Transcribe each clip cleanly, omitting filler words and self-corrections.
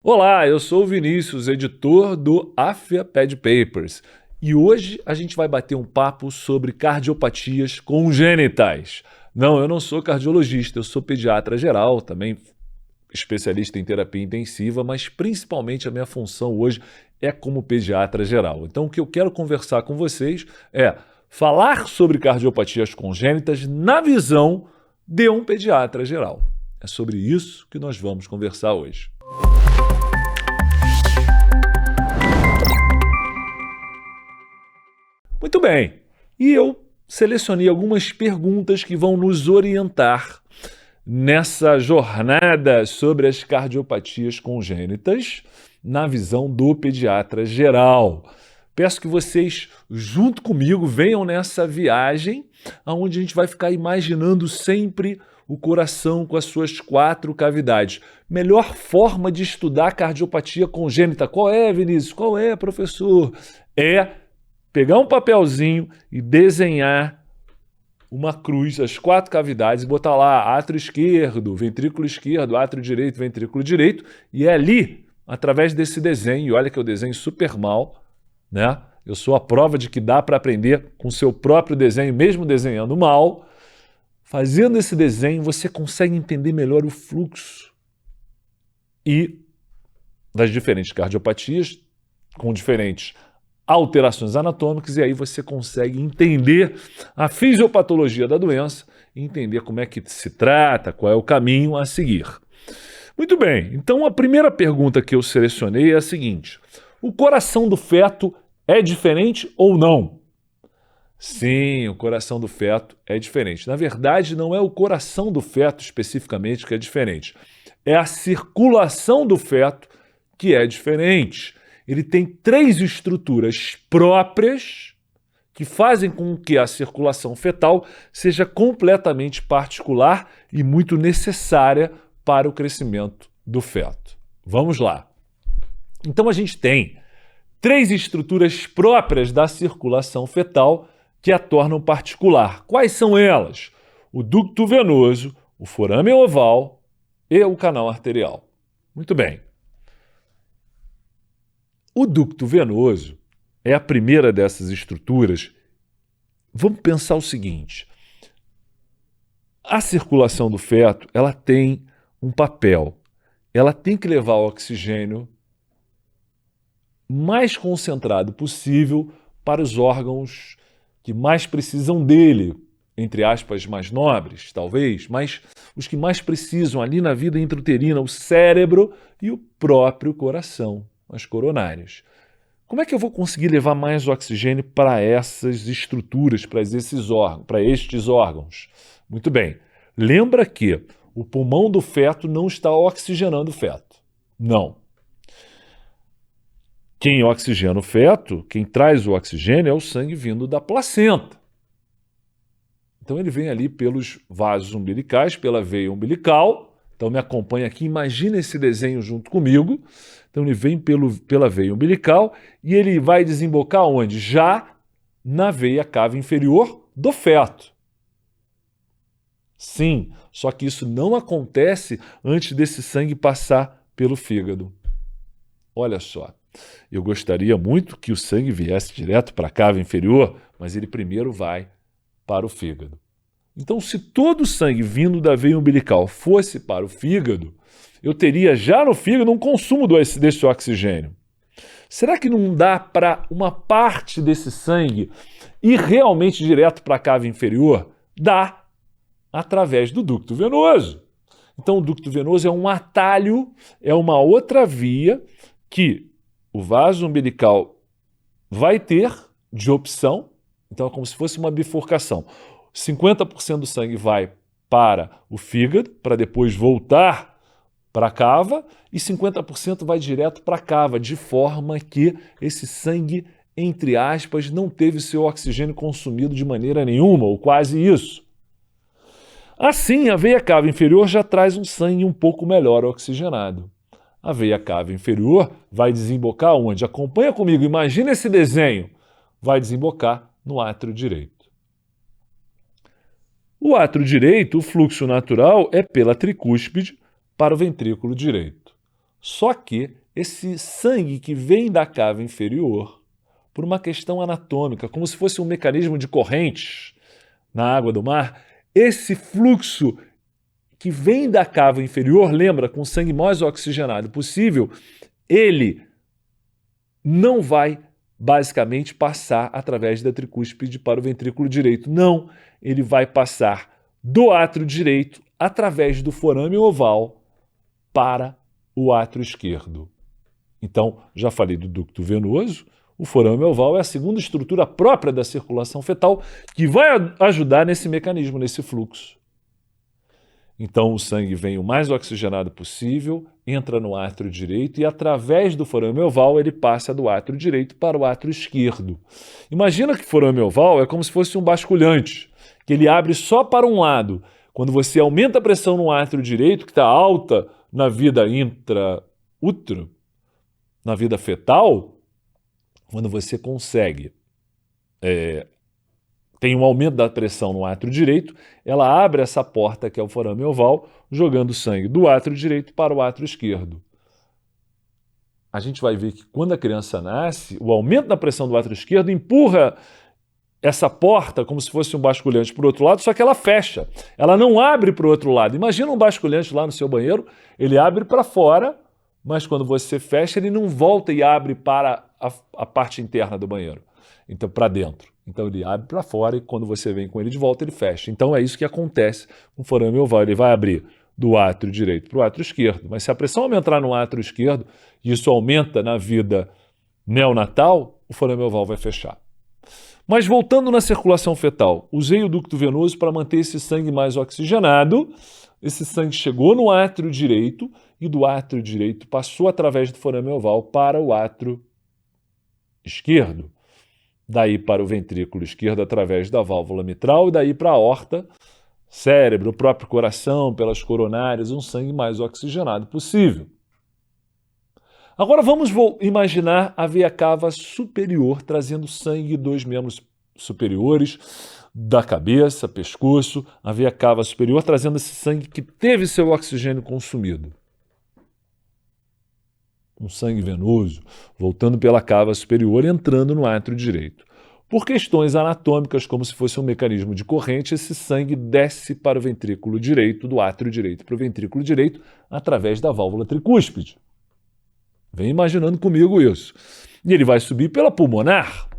Olá, eu sou o Vinícius, editor do Afya Ped Papers, e hoje a gente vai bater um papo sobre cardiopatias congênitas. Não, eu não sou cardiologista, eu sou pediatra geral, também especialista em terapia intensiva, mas principalmente a minha função hoje é como pediatra geral. Então o que eu quero conversar com vocês é falar sobre cardiopatias congênitas na visão de um pediatra geral. É sobre isso que nós vamos conversar hoje. Muito bem, e eu selecionei algumas perguntas que vão nos orientar nessa jornada sobre as cardiopatias congênitas na visão do pediatra geral. Peço que vocês, junto comigo, venham nessa viagem onde a gente vai ficar imaginando sempre o coração com as suas 4 cavidades. Melhor forma de estudar cardiopatia congênita, qual é, Vinícius? Qual é, professor? É pegar um papelzinho e desenhar uma cruz, as 4 cavidades, e botar lá átrio esquerdo, ventrículo esquerdo, átrio direito, ventrículo direito, e é ali, através desse desenho, e olha que eu desenho super mal, né? Eu sou a prova de que dá para aprender com seu próprio desenho, mesmo desenhando mal. Fazendo esse desenho, você consegue entender melhor o fluxo e das diferentes cardiopatias, com diferentes alterações anatômicas, e aí você consegue entender a fisiopatologia da doença e entender como é que se trata, qual é o caminho a seguir. Muito bem, então a primeira pergunta que eu selecionei é a seguinte: o coração do feto é diferente ou não? Sim, o coração do feto é diferente. Na verdade, não é o coração do feto especificamente que é diferente, é a circulação do feto que é diferente. Ele tem 3 estruturas próprias que fazem com que a circulação fetal seja completamente particular e muito necessária para o crescimento do feto. Vamos lá. Então a gente tem 3 estruturas próprias da circulação fetal que a tornam particular. Quais são elas? O ducto venoso, o forame oval e o canal arterial. Muito bem. O ducto venoso é a primeira dessas estruturas. Vamos pensar o seguinte: a circulação do feto, ela tem um papel. Ela tem que levar o oxigênio mais concentrado possível para os órgãos que mais precisam dele, entre aspas, mais nobres, talvez, mas os que mais precisam ali na vida intrauterina, o cérebro e o próprio coração, as coronárias. Como é que eu vou conseguir levar mais oxigênio para essas estruturas, para estes órgãos? Muito bem. Lembra que o pulmão do feto não está oxigenando o feto. Não. Quem oxigena o feto, quem traz o oxigênio é o sangue vindo da placenta. Então ele vem ali pelos vasos umbilicais, pela veia umbilical. Então me acompanha aqui, imagina esse desenho junto comigo. Então ele vem pela veia umbilical e ele vai desembocar onde? Já na veia cava inferior do feto. Sim, só que isso não acontece antes desse sangue passar pelo fígado. Olha só, eu gostaria muito que o sangue viesse direto para a cava inferior, mas ele primeiro vai para o fígado. Então, se todo o sangue vindo da veia umbilical fosse para o fígado, eu teria já no fígado um consumo desse oxigênio. Será que não dá para uma parte desse sangue ir realmente direto para a cava inferior? Dá, através do ducto venoso. Então, o ducto venoso é um atalho, é uma outra via que o vaso umbilical vai ter de opção. Então, é como se fosse uma bifurcação. 50% do sangue vai para o fígado, para depois voltar para a cava, e 50% vai direto para a cava, de forma que esse sangue, entre aspas, não teve seu oxigênio consumido de maneira nenhuma, ou quase isso. Assim, a veia cava inferior já traz um sangue um pouco melhor oxigenado. A veia cava inferior vai desembocar onde? Acompanha comigo, imagina esse desenho. Vai desembocar no átrio direito. O átrio direito, o fluxo natural é pela tricúspide para o ventrículo direito. Só que esse sangue que vem da cava inferior, por uma questão anatômica, como se fosse um mecanismo de correntes na água do mar, esse fluxo que vem da cava inferior, lembra, com o sangue mais oxigenado possível, ele não vai basicamente passar através da tricúspide para o ventrículo direito. Não, ele vai passar do átrio direito através do forame oval para o átrio esquerdo. Então, já falei do ducto venoso, o forame oval é a segunda estrutura própria da circulação fetal que vai ajudar nesse mecanismo, nesse fluxo. Então o sangue vem o mais oxigenado possível, entra no átrio direito e através do forame oval ele passa do átrio direito para o átrio esquerdo. Imagina que forame oval é como se fosse um basculhante, que ele abre só para um lado. Quando você aumenta a pressão no átrio direito, que está alta na vida intraútero, na vida fetal, quando você consegue tem um aumento da pressão no átrio direito, ela abre essa porta que é o forame oval, jogando sangue do átrio direito para o átrio esquerdo. A gente vai ver que quando a criança nasce, o aumento da pressão do átrio esquerdo empurra essa porta como se fosse um basculhante para o outro lado, só que ela fecha. Ela não abre para o outro lado. Imagina um basculhante lá no seu banheiro, ele abre para fora, mas quando você fecha, ele não volta e abre para a parte interna do banheiro, então para dentro. Então ele abre para fora e quando você vem com ele de volta, ele fecha. Então é isso que acontece com o forame oval. Ele vai abrir do átrio direito para o átrio esquerdo. Mas se a pressão aumentar no átrio esquerdo, e isso aumenta na vida neonatal, o forame oval vai fechar. Mas voltando na circulação fetal, usei o ducto venoso para manter esse sangue mais oxigenado. Esse sangue chegou no átrio direito e do átrio direito passou através do forame oval para o átrio esquerdo. Daí para o ventrículo esquerdo através da válvula mitral e daí para a aorta, cérebro, o próprio coração, pelas coronárias, um sangue mais oxigenado possível. Agora vamos imaginar a veia cava superior trazendo sangue dos membros superiores, da cabeça, pescoço, a veia cava superior trazendo esse sangue que teve seu oxigênio consumido. Um sangue venoso, voltando pela cava superior e entrando no átrio direito. Por questões anatômicas, como se fosse um mecanismo de corrente, esse sangue desce para o ventrículo direito, do átrio direito para o ventrículo direito, através da válvula tricúspide. Vem imaginando comigo isso. E ele vai subir pela pulmonar.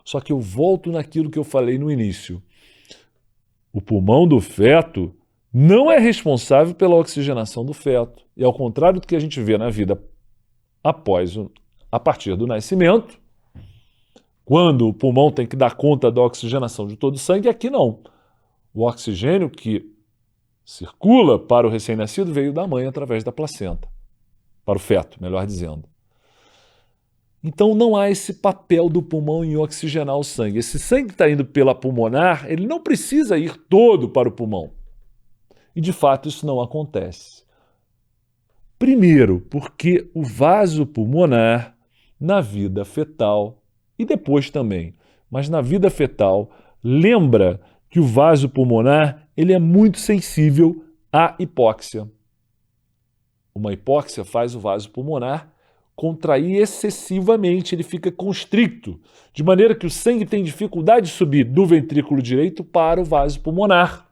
Só que eu volto naquilo que eu falei no início. O pulmão do feto não é responsável pela oxigenação do feto. E ao contrário do que a gente vê na vida a partir do nascimento, quando o pulmão tem que dar conta da oxigenação de todo o sangue, aqui não. O oxigênio que circula para o recém-nascido veio da mãe através da placenta. Para o feto, melhor dizendo. Então não há esse papel do pulmão em oxigenar o sangue. Esse sangue que está indo pela pulmonar, ele não precisa ir todo para o pulmão. E de fato isso não acontece. Primeiro, porque o vaso pulmonar, na vida fetal, e depois também, mas na vida fetal, lembra que o vaso pulmonar ele é muito sensível à hipóxia. Uma hipóxia faz o vaso pulmonar contrair excessivamente, ele fica constricto, de maneira que o sangue tem dificuldade de subir do ventrículo direito para o vaso pulmonar.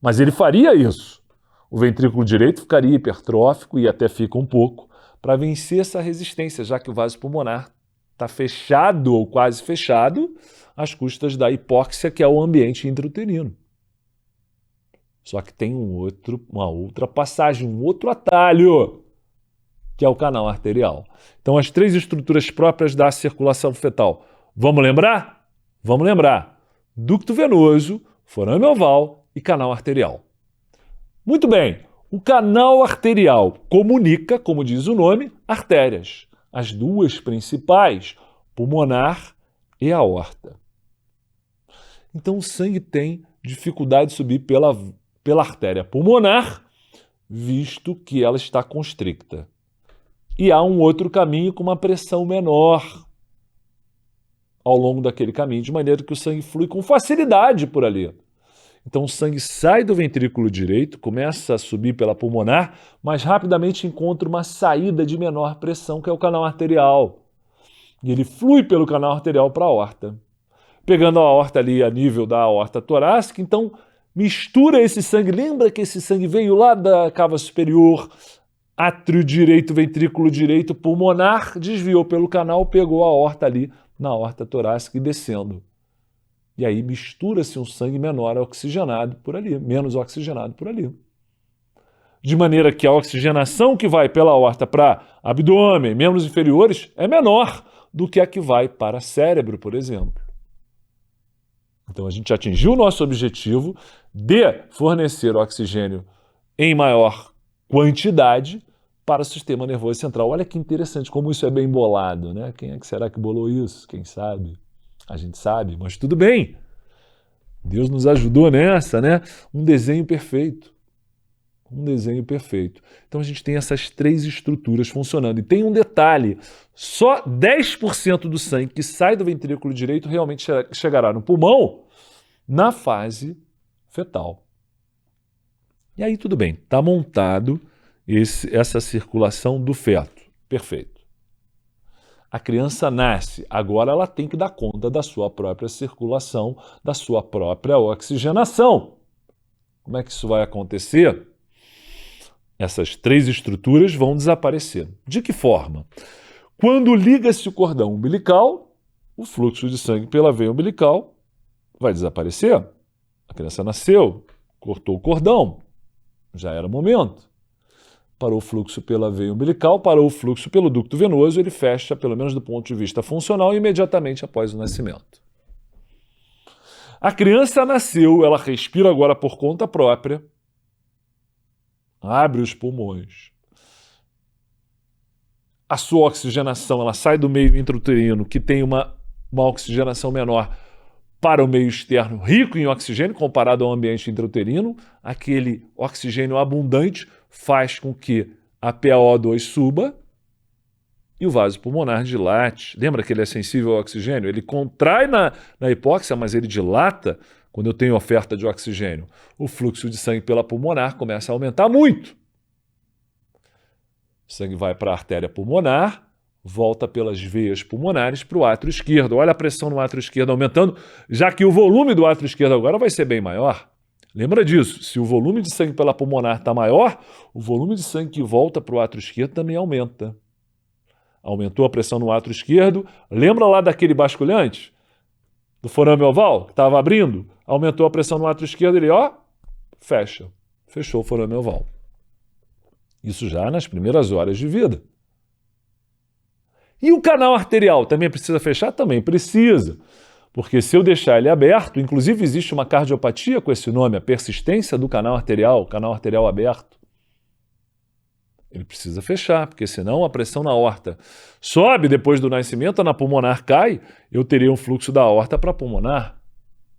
Mas ele faria isso. O ventrículo direito ficaria hipertrófico e até fica um pouco para vencer essa resistência, já que o vaso pulmonar está fechado ou quase fechado às custas da hipóxia, que é o ambiente intrauterino. Só que tem uma outra passagem, um outro atalho, que é o canal arterial. Então, as três estruturas próprias da circulação fetal. Vamos lembrar? Vamos lembrar. Ducto venoso, forame oval e canal arterial. Muito bem. O canal arterial comunica, como diz o nome, artérias. As duas principais, pulmonar e aorta. Então, o sangue tem dificuldade de subir pela artéria pulmonar, visto que ela está constricta. E há um outro caminho com uma pressão menor ao longo daquele caminho, de maneira que o sangue flui com facilidade por ali. Então o sangue sai do ventrículo direito, começa a subir pela pulmonar, mas rapidamente encontra uma saída de menor pressão, que é o canal arterial. E ele flui pelo canal arterial para a aorta, pegando a aorta ali a nível da aorta torácica. Então mistura esse sangue. Lembra que esse sangue veio lá da cava superior, átrio direito, ventrículo direito, pulmonar, desviou pelo canal, pegou a aorta ali na aorta torácica e descendo. E aí mistura-se um sangue menor oxigenado por ali, menos oxigenado por ali. De maneira que a oxigenação que vai pela aorta para abdômen, membros inferiores, é menor do que a que vai para cérebro, por exemplo. Então a gente atingiu o nosso objetivo de fornecer oxigênio em maior quantidade para o sistema nervoso central. Olha que interessante como isso é bem bolado, né? Quem é que será que bolou isso? Quem sabe? A gente sabe, mas tudo bem. Deus nos ajudou nessa, né? Um desenho perfeito. Um desenho perfeito. Então a gente tem essas três estruturas funcionando. E tem um detalhe: só 10% do sangue que sai do ventrículo direito realmente chegará no pulmão na fase fetal. E aí tudo bem, está montado essa circulação do feto. Perfeito. A criança nasce, agora ela tem que dar conta da sua própria circulação, da sua própria oxigenação. Como é que isso vai acontecer? Essas três estruturas vão desaparecer. De que forma? Quando liga-se o cordão umbilical, o fluxo de sangue pela veia umbilical vai desaparecer. A criança nasceu, cortou o cordão, já era o momento. Parou o fluxo pela veia umbilical, parou o fluxo pelo ducto venoso, ele fecha, pelo menos do ponto de vista funcional, imediatamente após o nascimento. A criança nasceu, ela respira agora por conta própria, abre os pulmões. A sua oxigenação, ela sai do meio intrauterino, que tem uma oxigenação menor, para o meio externo, rico em oxigênio, comparado ao ambiente intrauterino. Aquele oxigênio abundante faz com que a PaO2 suba e o vaso pulmonar dilate. Lembra que ele é sensível ao oxigênio? Ele contrai na hipóxia, mas ele dilata quando eu tenho oferta de oxigênio. O fluxo de sangue pela pulmonar começa a aumentar muito. O sangue vai para a artéria pulmonar, volta pelas veias pulmonares para o átrio esquerdo. Olha a pressão no átrio esquerdo aumentando, já que o volume do átrio esquerdo agora vai ser bem maior. Lembra disso, se o volume de sangue pela pulmonar está maior, o volume de sangue que volta para o átrio esquerdo também aumenta. Aumentou a pressão no átrio esquerdo. Lembra lá daquele basculhante? Do forame oval, que estava abrindo? Aumentou a pressão no átrio esquerdo, ele, fecha. Fechou o forame oval. Isso já nas primeiras horas de vida. E o canal arterial também precisa fechar? Também precisa. Porque se eu deixar ele aberto, inclusive existe uma cardiopatia com esse nome, a persistência do canal arterial aberto. Ele precisa fechar, porque senão a pressão na aorta sobe depois do nascimento, na pulmonar cai, eu teria um fluxo da aorta para a pulmonar,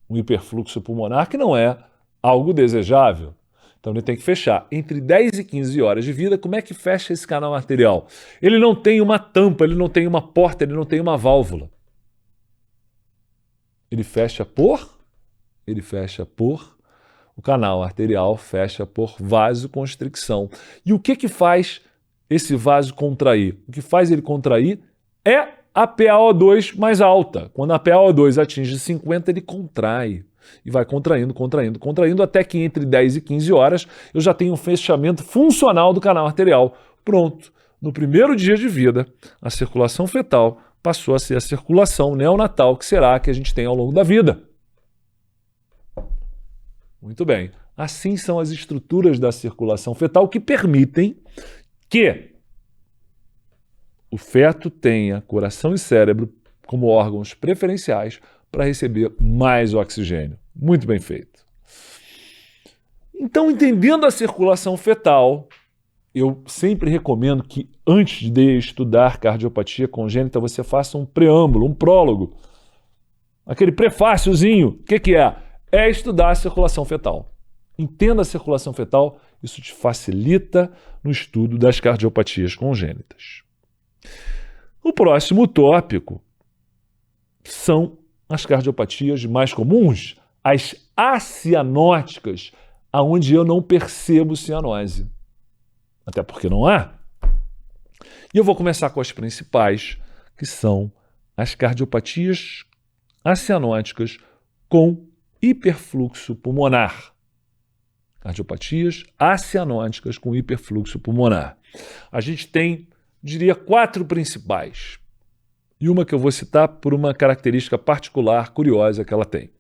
um hiperfluxo pulmonar que não é algo desejável. Então ele tem que fechar. Entre 10 e 15 horas de vida, como é que fecha esse canal arterial? Ele não tem uma tampa, ele não tem uma porta, ele não tem uma válvula. Ele fecha por o canal arterial fecha por vasoconstricção. E o que faz esse vaso contrair? O que faz ele contrair é a PaO2 mais alta. Quando a PaO2 atinge 50, ele contrai. E vai contraindo, até que entre 10 e 15 horas eu já tenho um fechamento funcional do canal arterial. Pronto. No primeiro dia de vida, a circulação fetal passou a ser a circulação neonatal, que será a que a gente tem ao longo da vida. Muito bem. Assim são as estruturas da circulação fetal que permitem que o feto tenha coração e cérebro como órgãos preferenciais para receber mais oxigênio. Muito bem feito. Então, entendendo a circulação fetal, eu sempre recomendo que antes de estudar cardiopatia congênita, você faça um preâmbulo, um prólogo. Aquele prefáciozinho. O que é? É estudar a circulação fetal. Entenda a circulação fetal, isso te facilita no estudo das cardiopatias congênitas. O próximo tópico são as cardiopatias mais comuns, as acianóticas, aonde eu não percebo cianose. Até porque não há. E eu vou começar com as principais, que são as cardiopatias acianóticas com hiperfluxo pulmonar. Cardiopatias acianóticas com hiperfluxo pulmonar. A gente tem, diria, 4 principais. E uma que eu vou citar por uma característica particular, curiosa que ela tem.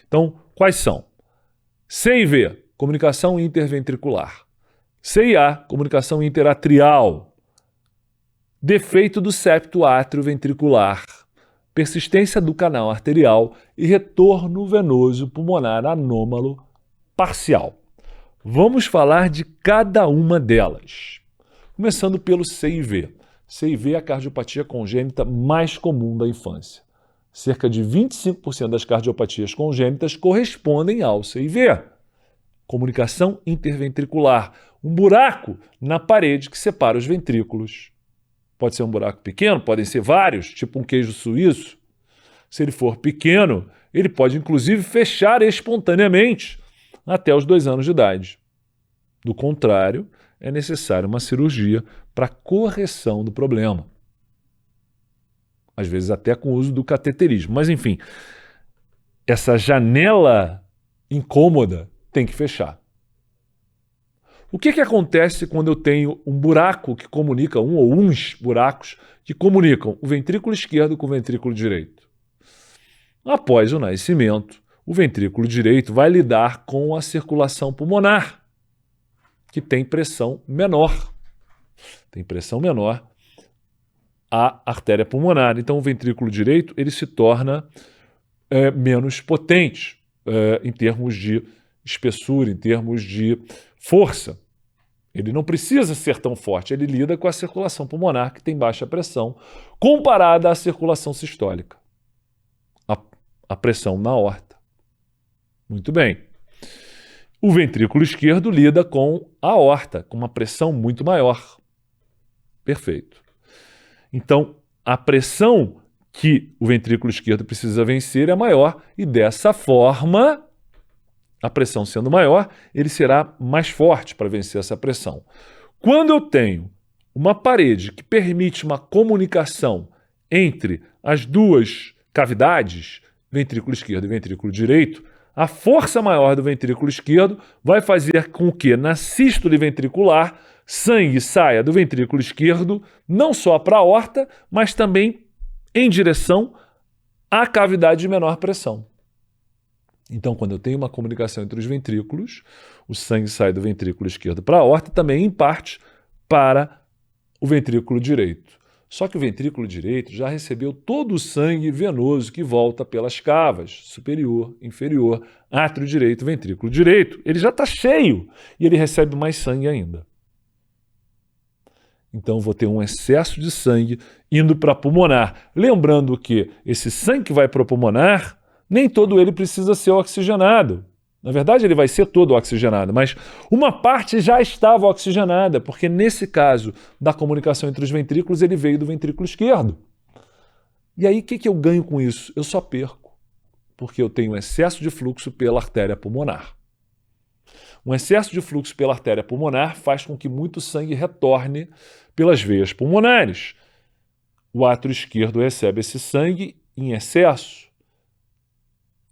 Então, quais são? C e V, comunicação interventricular. C e A, comunicação interatrial. Defeito do septo atrioventricular. Persistência do canal arterial e retorno venoso pulmonar anômalo parcial. Vamos falar de cada uma delas. Começando pelo CIV. CIV é a cardiopatia congênita mais comum da infância. Cerca de 25% das cardiopatias congênitas correspondem ao CIV. Comunicação interventricular, um buraco na parede que separa os ventrículos. Pode ser um buraco pequeno, podem ser vários, tipo um queijo suíço. Se ele for pequeno, ele pode inclusive fechar espontaneamente até os 2 anos de idade. Do contrário, é necessária uma cirurgia para correção do problema. Às vezes até com o uso do cateterismo. Mas enfim, essa janela incômoda tem que fechar. O que acontece quando eu tenho um buraco que comunica, um ou uns buracos que comunicam o ventrículo esquerdo com o ventrículo direito? Após o nascimento, o ventrículo direito vai lidar com a circulação pulmonar, que tem pressão menor. Tem pressão menor a artéria pulmonar. Então, o ventrículo direito ele se torna menos potente em termos de espessura, em termos de força. Ele não precisa ser tão forte, ele lida com a circulação pulmonar, que tem baixa pressão, comparada à circulação sistólica. A pressão na aorta. Muito bem. O ventrículo esquerdo lida com a aorta, com uma pressão muito maior. Perfeito. Então, a pressão que o ventrículo esquerdo precisa vencer é maior e dessa forma, a pressão sendo maior, ele será mais forte para vencer essa pressão. Quando eu tenho uma parede que permite uma comunicação entre as duas cavidades, ventrículo esquerdo e ventrículo direito, a força maior do ventrículo esquerdo vai fazer com que na sístole ventricular sangue saia do ventrículo esquerdo não só para a aorta, mas também em direção à cavidade de menor pressão. Então, quando eu tenho uma comunicação entre os ventrículos, o sangue sai do ventrículo esquerdo para a aorta, também em parte para o ventrículo direito. Só que o ventrículo direito já recebeu todo o sangue venoso que volta pelas cavas, superior, inferior, átrio direito, ventrículo direito. Ele já está cheio e ele recebe mais sangue ainda. Então, vou ter um excesso de sangue indo para a pulmonar. Lembrando que esse sangue que vai para a pulmonar, nem todo ele precisa ser oxigenado. Na verdade, ele vai ser todo oxigenado, mas uma parte já estava oxigenada, porque nesse caso da comunicação entre os ventrículos, ele veio do ventrículo esquerdo. E aí, o que eu ganho com isso? Eu só perco, porque eu tenho excesso de fluxo pela artéria pulmonar. Um excesso de fluxo pela artéria pulmonar faz com que muito sangue retorne pelas veias pulmonares. O átrio esquerdo recebe esse sangue em excesso.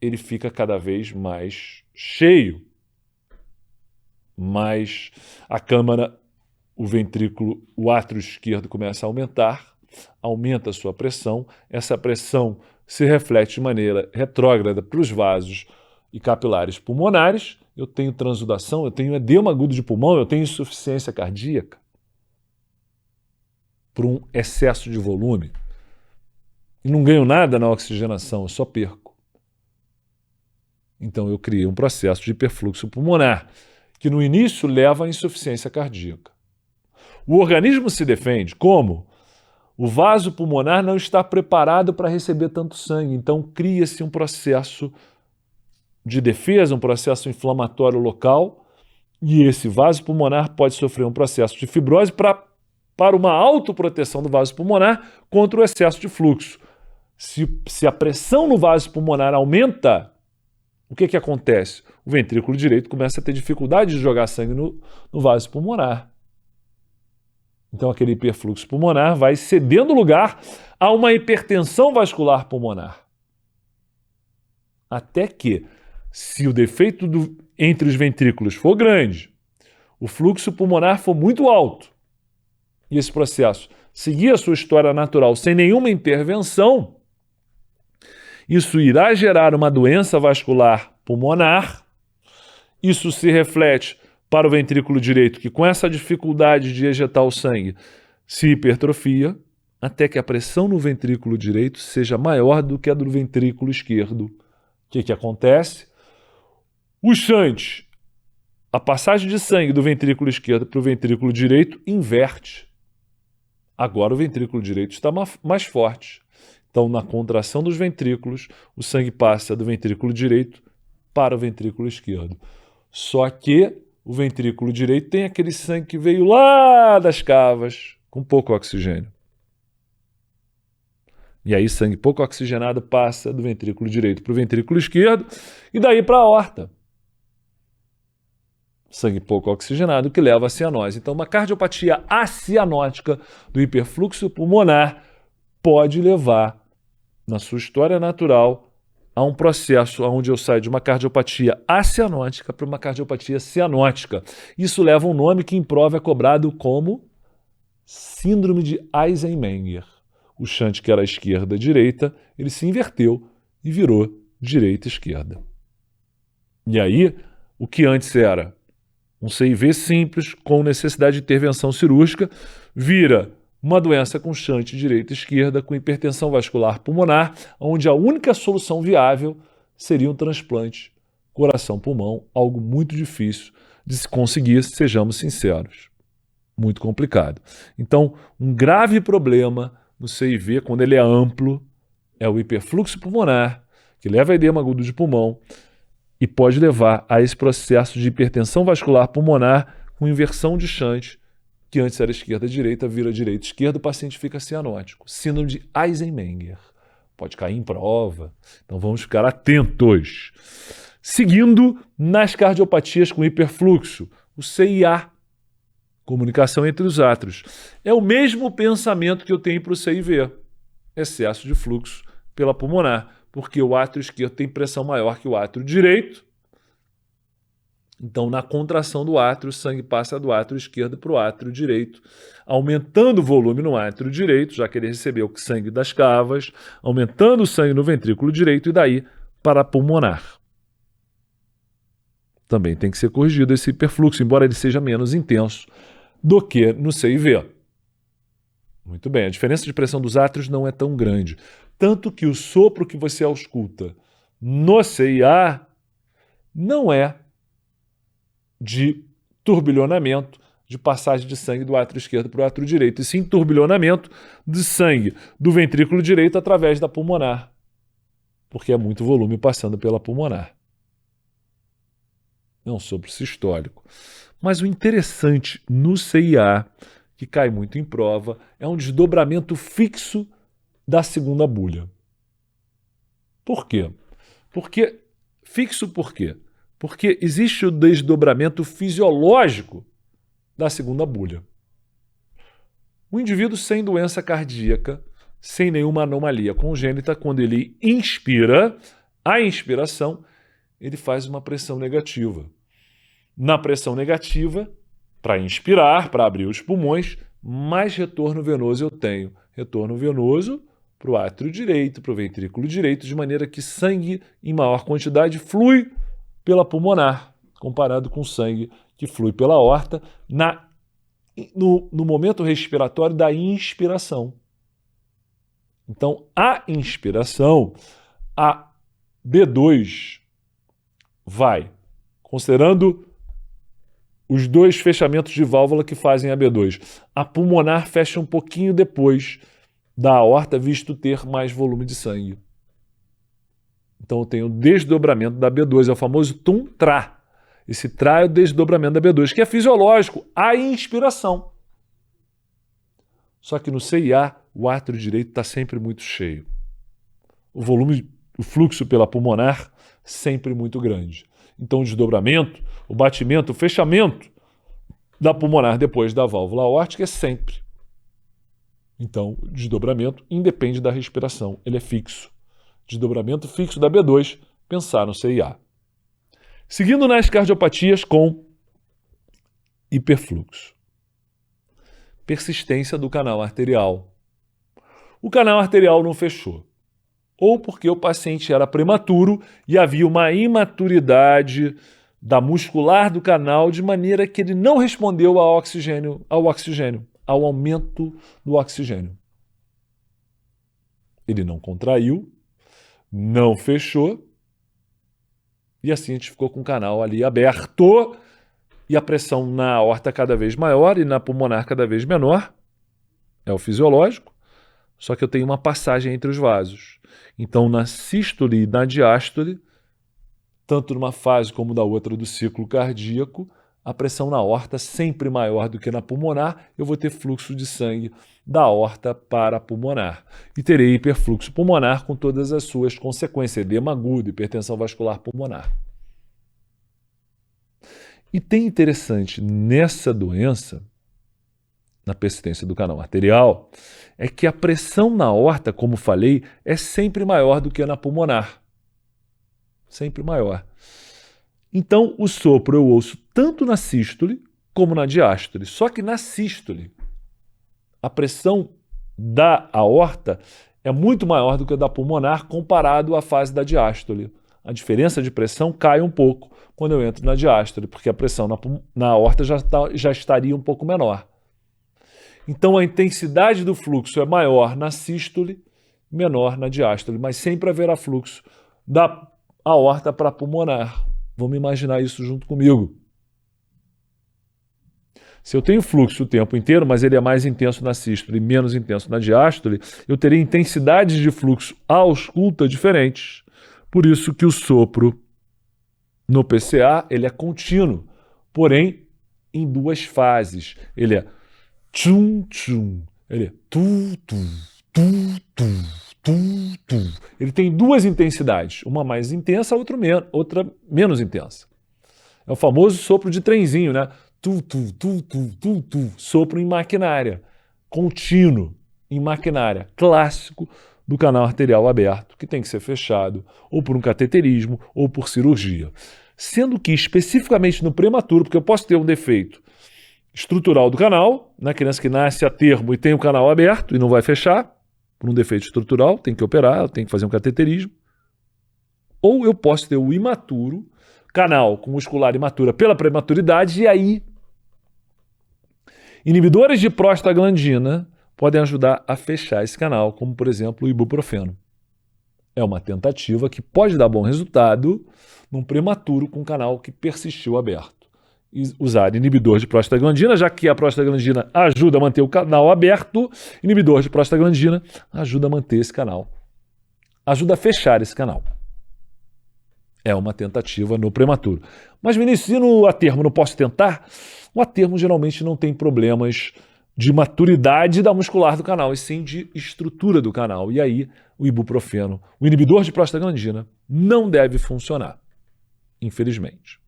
Ele fica cada vez mais cheio, mas a câmara, o ventrículo, o átrio esquerdo começa a aumentar, aumenta a sua pressão, essa pressão se reflete de maneira retrógrada para os vasos e capilares pulmonares, eu tenho transudação, eu tenho edema agudo de pulmão, eu tenho insuficiência cardíaca por um excesso de volume. E não ganho nada na oxigenação, eu só perco. Então eu criei um processo de hiperfluxo pulmonar, que no início leva à insuficiência cardíaca. O organismo se defende como? O vaso pulmonar não está preparado para receber tanto sangue, então cria-se um processo de defesa, um processo inflamatório local, e esse vaso pulmonar pode sofrer um processo de fibrose para uma autoproteção do vaso pulmonar contra o excesso de fluxo. Se a pressão no vaso pulmonar aumenta, o que acontece? O ventrículo direito começa a ter dificuldade de jogar sangue no vaso pulmonar. Então aquele hiperfluxo pulmonar vai cedendo lugar a uma hipertensão vascular pulmonar. Até que, se o defeito entre os ventrículos for grande, o fluxo pulmonar for muito alto, e esse processo seguir a sua história natural sem nenhuma intervenção, isso irá gerar uma doença vascular pulmonar. Isso se reflete para o ventrículo direito, que com essa dificuldade de ejetar o sangue se hipertrofia, até que a pressão no ventrículo direito seja maior do que a do ventrículo esquerdo. O que acontece? O shunt, a passagem de sangue do ventrículo esquerdo para o ventrículo direito, inverte. Agora o ventrículo direito está mais forte. Então, na contração dos ventrículos, o sangue passa do ventrículo direito para o ventrículo esquerdo. Só que o ventrículo direito tem aquele sangue que veio lá das cavas, com pouco oxigênio. E aí, sangue pouco oxigenado passa do ventrículo direito para o ventrículo esquerdo e daí para a aorta. Sangue pouco oxigenado que leva à cianose. Então, uma cardiopatia acianótica do hiperfluxo pulmonar pode levar, na sua história natural, a um processo onde eu saio de uma cardiopatia acianótica para uma cardiopatia cianótica. Isso leva a um nome que em prova é cobrado como síndrome de Eisenmenger. O shunt que era esquerda-direita, ele se inverteu e virou direita-esquerda. E aí, o que antes era um CIV simples, com necessidade de intervenção cirúrgica, vira uma doença com shunt direita-esquerda, com hipertensão vascular pulmonar, onde a única solução viável seria um transplante coração-pulmão, algo muito difícil de se conseguir, sejamos sinceros. Muito complicado. Então, um grave problema no CIV, quando ele é amplo, é o hiperfluxo pulmonar, que leva a edema agudo de pulmão e pode levar a esse processo de hipertensão vascular pulmonar com inversão de shunt, que antes era esquerda-direita, vira direita-esquerda, o paciente fica cianótico. Síndrome de Eisenmenger. Pode cair em prova. Então vamos ficar atentos. Seguindo nas cardiopatias com hiperfluxo, o CIA, comunicação entre os átrios. É o mesmo pensamento que eu tenho para o CIV, excesso de fluxo pela pulmonar, porque o átrio esquerdo tem pressão maior que o átrio direito. Então, na contração do átrio, o sangue passa do átrio esquerdo para o átrio direito, aumentando o volume no átrio direito, já que ele recebeu o sangue das cavas, aumentando o sangue no ventrículo direito e daí para a pulmonar. Também tem que ser corrigido esse hiperfluxo, embora ele seja menos intenso do que no CIV. Muito bem, a diferença de pressão dos átrios não é tão grande. Tanto que o sopro que você ausculta no CIA não é de turbilhonamento, de passagem de sangue do átrio esquerdo para o átrio direito, e sim turbilhonamento de sangue do ventrículo direito através da pulmonar, porque é muito volume passando pela pulmonar. É um sopro sistólico. Mas o interessante no CIA, que cai muito em prova, é um desdobramento fixo da segunda bulha. Por quê? Fixo por quê? Porque existe o desdobramento fisiológico da segunda bulha. O indivíduo sem doença cardíaca, sem nenhuma anomalia congênita, quando ele inspira, a inspiração, ele faz uma pressão negativa. Na pressão negativa, para inspirar, para abrir os pulmões, mais retorno venoso eu tenho. Retorno venoso para o átrio direito, para o ventrículo direito, de maneira que sangue em maior quantidade flui pela pulmonar, comparado com sangue que flui pela aorta no momento respiratório da inspiração. Então, a inspiração, a B2 vai, considerando os dois fechamentos de válvula que fazem a B2, a pulmonar fecha um pouquinho depois da aorta, visto ter mais volume de sangue. Então eu tenho o desdobramento da B2, é o famoso TUM-TRA. Esse TRA é o desdobramento da B2, que é fisiológico, a inspiração. Só que no CIA, o átrio direito está sempre muito cheio. O fluxo pela pulmonar sempre muito grande. Então, o desdobramento, o batimento, o fechamento da pulmonar depois da válvula aórtica é sempre. Então, o desdobramento independe da respiração, ele é fixo. Desdobramento fixo da B2, pensar no CIA. Seguindo nas cardiopatias com hiperfluxo. Persistência do canal arterial. O canal arterial não fechou. Ou porque o paciente era prematuro e havia uma imaturidade da muscular do canal, de maneira que ele não respondeu ao oxigênio, ao aumento do oxigênio. Ele não contraiu, não fechou, e assim a gente ficou com o canal ali aberto, e a pressão na aorta cada vez maior e na pulmonar cada vez menor. É o fisiológico, só que eu tenho uma passagem entre os vasos. Então, na sístole e na diástole, tanto numa fase como da outra do ciclo cardíaco, a pressão na aorta sempre maior do que na pulmonar, eu vou ter fluxo de sangue da aorta para a pulmonar. E terei hiperfluxo pulmonar com todas as suas consequências, edema agudo, hipertensão vascular pulmonar. E tem interessante nessa doença, na persistência do canal arterial, é que a pressão na aorta, como falei, é sempre maior do que na pulmonar. Sempre maior. Então, o sopro eu ouço tanto na sístole como na diástole. Só que na sístole, a pressão da aorta é muito maior do que a da pulmonar comparado à fase da diástole. A diferença de pressão cai um pouco quando eu entro na diástole, porque a pressão na aorta já estaria um pouco menor. Então, a intensidade do fluxo é maior na sístole, menor na diástole, mas sempre haverá fluxo da aorta para a pulmonar. Vamos imaginar isso junto comigo. Se eu tenho fluxo o tempo inteiro, mas ele é mais intenso na sístole e menos intenso na diástole, eu terei intensidades de fluxo ausculta diferentes. Por isso que o sopro no PCA ele é contínuo, porém em duas fases. Ele é tchum-tchum, ele é tu-tu, tu-tu. Ele tem duas intensidades, uma mais intensa, outra menos intensa. É o famoso sopro de trenzinho, né? Sopro em maquinária, contínuo em maquinária, clássico do canal arterial aberto, que tem que ser fechado, ou por um cateterismo, ou por cirurgia. Sendo que, especificamente no prematuro, porque eu posso ter um defeito estrutural do canal, na criança que nasce a termo e tem o canal aberto e não vai fechar, por um defeito estrutural, tem que operar, tem que fazer um cateterismo. Ou eu posso ter o imaturo, canal com muscular imatura pela prematuridade, e aí inibidores de prostaglandina podem ajudar a fechar esse canal, como por exemplo o ibuprofeno. É uma tentativa que pode dar bom resultado num prematuro com canal que persistiu aberto. Usar inibidor de prostaglandina, já que a prostaglandina ajuda a manter o canal aberto, inibidor de prostaglandina ajuda a manter esse canal, ajuda a fechar esse canal. É uma tentativa no prematuro. Mas, Vinícius, e no atermo não posso tentar? O atermo geralmente não tem problemas de maturidade da muscular do canal, e sim de estrutura do canal. E aí, o ibuprofeno, o inibidor de prostaglandina, não deve funcionar, infelizmente.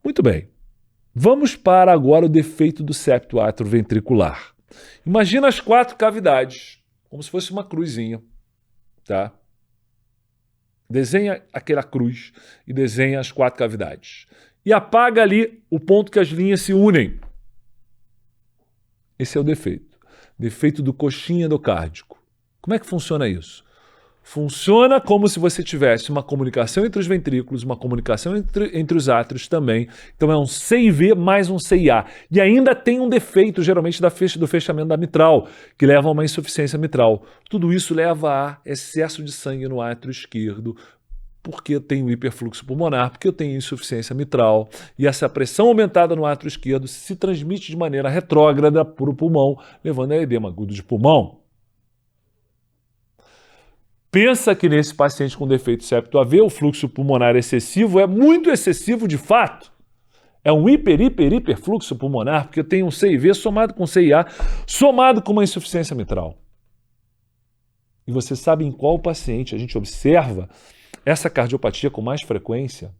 Muito bem. Vamos para agora o defeito do septo atrioventricular. Imagina as 4 cavidades, como se fosse uma cruzinha, tá? Desenha aquela cruz e desenha as 4 cavidades. E apaga ali o ponto que as linhas se unem. Esse é o defeito. Defeito do coxim endocárdico. Como é que funciona isso? Funciona como se você tivesse uma comunicação entre os ventrículos, uma comunicação entre os átrios também. Então é um CIV mais um CIA. E ainda tem um defeito, geralmente, do fechamento da mitral, que leva a uma insuficiência mitral. Tudo isso leva a excesso de sangue no átrio esquerdo, porque eu tenho hiperfluxo pulmonar, porque eu tenho insuficiência mitral. E essa pressão aumentada no átrio esquerdo se transmite de maneira retrógrada para o pulmão, levando a edema agudo de pulmão. Pensa que nesse paciente com defeito septo AV, o fluxo pulmonar excessivo é muito excessivo de fato. É um hiperfluxo pulmonar, porque eu tenho um CIV somado com CIA, somado com uma insuficiência mitral. E você sabe em qual paciente a gente observa essa cardiopatia com mais frequência,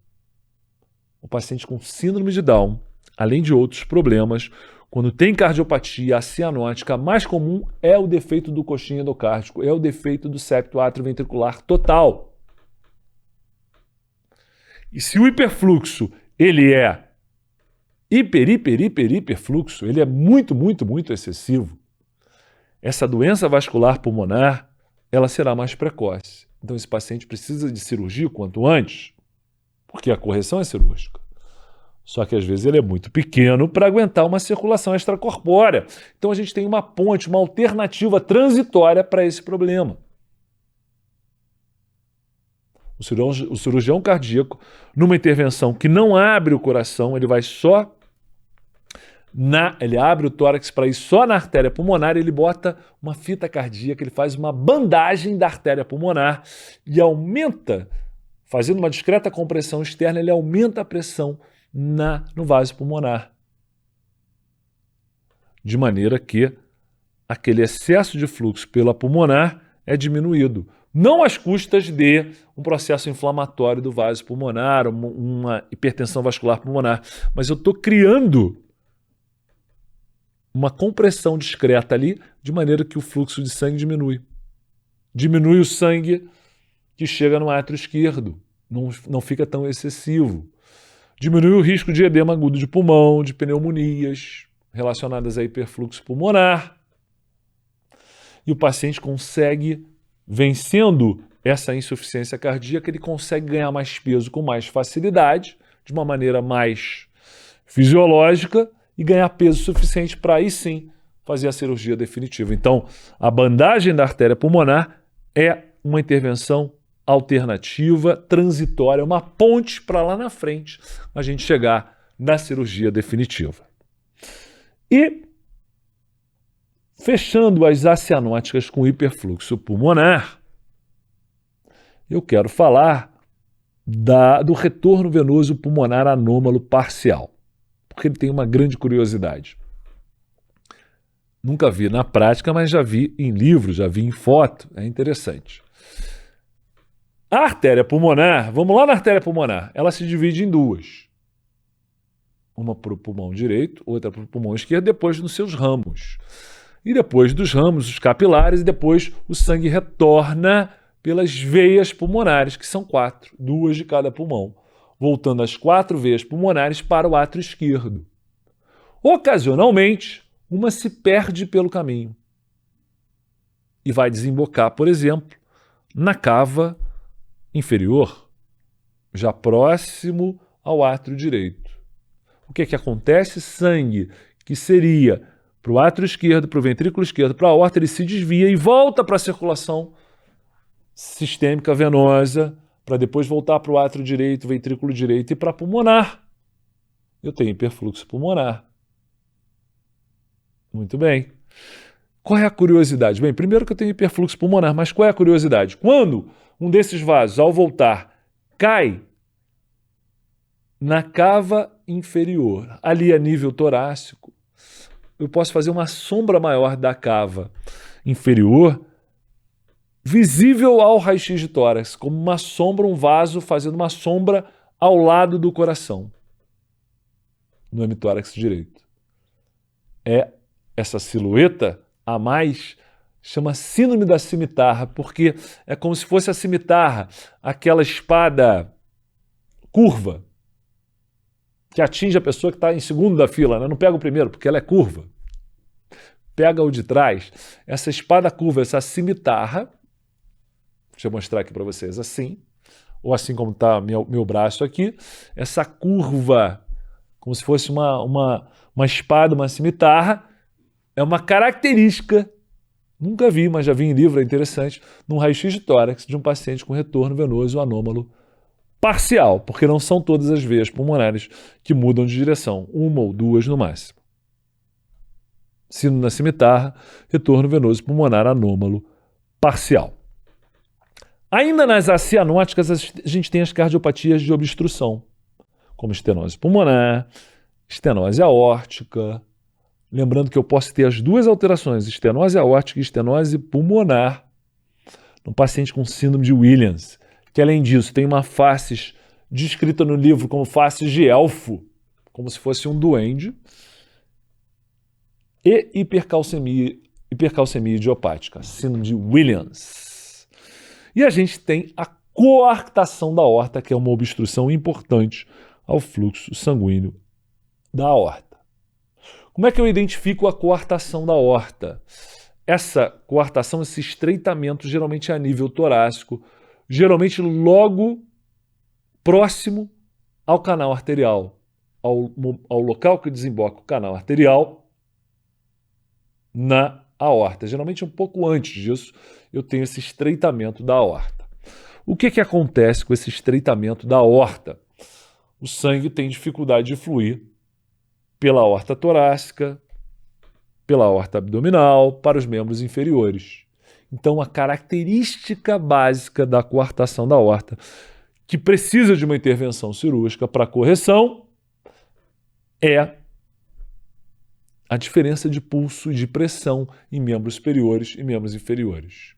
o paciente com síndrome de Down, além de outros problemas, quando tem cardiopatia cianótica, a mais comum é o defeito do coxim endocárdico, é o defeito do septo atrioventricular total. E se o hiperfluxo ele é hiperfluxo, ele é muito excessivo, essa doença vascular pulmonar, ela será mais precoce. Então esse paciente precisa de cirurgia o quanto antes, porque a correção é cirúrgica. Só que às vezes ele é muito pequeno para aguentar uma circulação extracorpórea. Então a gente tem uma ponte, uma alternativa transitória para esse problema. O cirurgião cardíaco, numa intervenção que não abre o coração, ele vai só ele abre o tórax para ir só na artéria pulmonar, ele bota uma fita cardíaca, ele faz uma bandagem da artéria pulmonar e aumenta, fazendo uma discreta compressão externa, ele aumenta a pressão no vaso pulmonar. De maneira que aquele excesso de fluxo pela pulmonar é diminuído. Não às custas de um processo inflamatório do vaso pulmonar, uma hipertensão vascular pulmonar, mas eu estou criando uma compressão discreta ali, de maneira que o fluxo de sangue diminui. Diminui o sangue que chega no átrio esquerdo, não fica tão excessivo. Diminui o risco de edema agudo de pulmão, de pneumonias relacionadas a hiperfluxo pulmonar. E o paciente consegue, vencendo essa insuficiência cardíaca, ele consegue ganhar mais peso com mais facilidade, de uma maneira mais fisiológica, e ganhar peso suficiente para aí sim fazer a cirurgia definitiva. Então, a bandagem da artéria pulmonar é uma intervenção alternativa, transitória, uma ponte para lá na frente a gente chegar na cirurgia definitiva. E, fechando as acianóticas com hiperfluxo pulmonar, eu quero falar do retorno venoso pulmonar anômalo parcial, porque ele tem uma grande curiosidade. Nunca vi na prática, mas já vi em livro, já vi em foto, é interessante. A artéria pulmonar, vamos lá na artéria pulmonar, ela se divide em duas. Uma para o pulmão direito, outra para o pulmão esquerdo, depois nos seus ramos. E depois dos ramos, os capilares, e depois o sangue retorna pelas veias pulmonares, que são 4, 2 de cada pulmão, voltando as 4 veias pulmonares para o átrio esquerdo. Ocasionalmente, uma se perde pelo caminho e vai desembocar, por exemplo, na cava inferior, já próximo ao átrio direito. O que acontece? Sangue que seria para o átrio esquerdo, para o ventrículo esquerdo, para a aorta, ele se desvia e volta para a circulação sistêmica venosa, para depois voltar para o átrio direito, ventrículo direito e para a pulmonar. Eu tenho hiperfluxo pulmonar. Muito bem. Qual é a curiosidade? Bem, primeiro que eu tenho hiperfluxo pulmonar, mas qual é a curiosidade? Quando um desses vasos, ao voltar, cai na cava inferior, ali a nível torácico, eu posso fazer uma sombra maior da cava inferior, visível ao raio-x de tórax, como uma sombra, um vaso fazendo uma sombra ao lado do coração, no hemitórax direito. Essa silhueta a mais chama síndrome da cimitarra, porque é como se fosse a cimitarra, aquela espada curva, que atinge a pessoa que está em segundo da fila, né? Não pega o primeiro, porque ela é curva. Pega o de trás. Essa espada curva, essa cimitarra, deixa eu mostrar aqui para vocês, assim, ou assim como está meu braço aqui, essa curva, como se fosse uma espada, uma cimitarra, é uma característica, nunca vi, mas já vi em livro, é interessante, num raio-x de tórax de um paciente com retorno venoso anômalo parcial, porque não são todas as veias pulmonares que mudam de direção, uma ou duas no máximo. Síndrome da cimitarra, retorno venoso pulmonar anômalo parcial. Ainda nas acianóticas, a gente tem as cardiopatias de obstrução, como estenose pulmonar, estenose aórtica. Lembrando que eu posso ter as duas alterações, estenose aórtica e estenose pulmonar, no paciente com síndrome de Williams, que além disso tem uma face descrita no livro como face de elfo, como se fosse um duende, e hipercalcemia idiopática, síndrome de Williams. E a gente tem a coartação da aorta, que é uma obstrução importante ao fluxo sanguíneo da aorta. Como é que eu identifico a coartação da aorta? Essa coartação, esse estreitamento, geralmente é a nível torácico, geralmente logo próximo ao canal arterial, ao local que desemboca o canal arterial na aorta. Geralmente um pouco antes disso, eu tenho esse estreitamento da aorta. O que acontece com esse estreitamento da aorta? O sangue tem dificuldade de fluir pela aorta torácica, pela aorta abdominal, para os membros inferiores. Então, a característica básica da coartação da aorta, que precisa de uma intervenção cirúrgica para correção, é a diferença de pulso e de pressão em membros superiores e membros inferiores.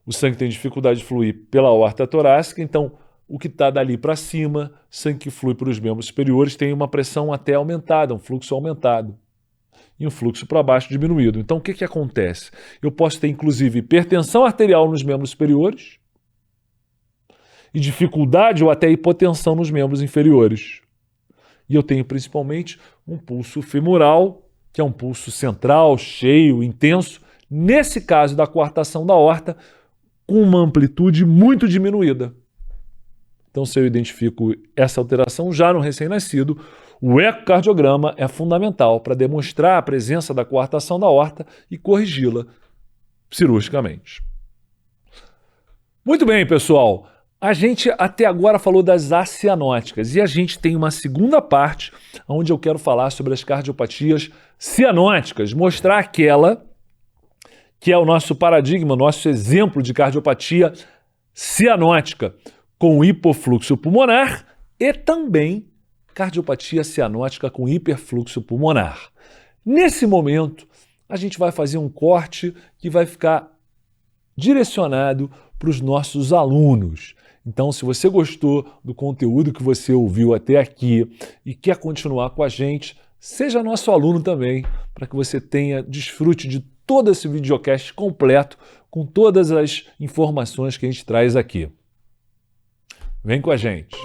O sangue tem dificuldade de fluir pela aorta torácica, então o que está dali para cima, sangue que flui para os membros superiores, tem uma pressão até aumentada, um fluxo aumentado, e um fluxo para baixo diminuído. Então o que acontece? Eu posso ter inclusive hipertensão arterial nos membros superiores e dificuldade ou até hipotensão nos membros inferiores. E eu tenho principalmente um pulso femoral, que é um pulso central, cheio, intenso, nesse caso da coartação da aorta, com uma amplitude muito diminuída. Então, se eu identifico essa alteração já no recém-nascido, o ecocardiograma é fundamental para demonstrar a presença da coartação da aorta e corrigi-la cirurgicamente. Muito bem, pessoal. A gente até agora falou das acianóticas e a gente tem uma segunda parte onde eu quero falar sobre as cardiopatias cianóticas, mostrar aquela que é o nosso paradigma, nosso exemplo de cardiopatia cianótica com hipofluxo pulmonar e também cardiopatia cianótica com hiperfluxo pulmonar. Nesse momento, a gente vai fazer um corte que vai ficar direcionado para os nossos alunos. Então, se você gostou do conteúdo que você ouviu até aqui e quer continuar com a gente, seja nosso aluno também, para que você desfrute de todo esse videocast completo com todas as informações que a gente traz aqui. Vem com a gente!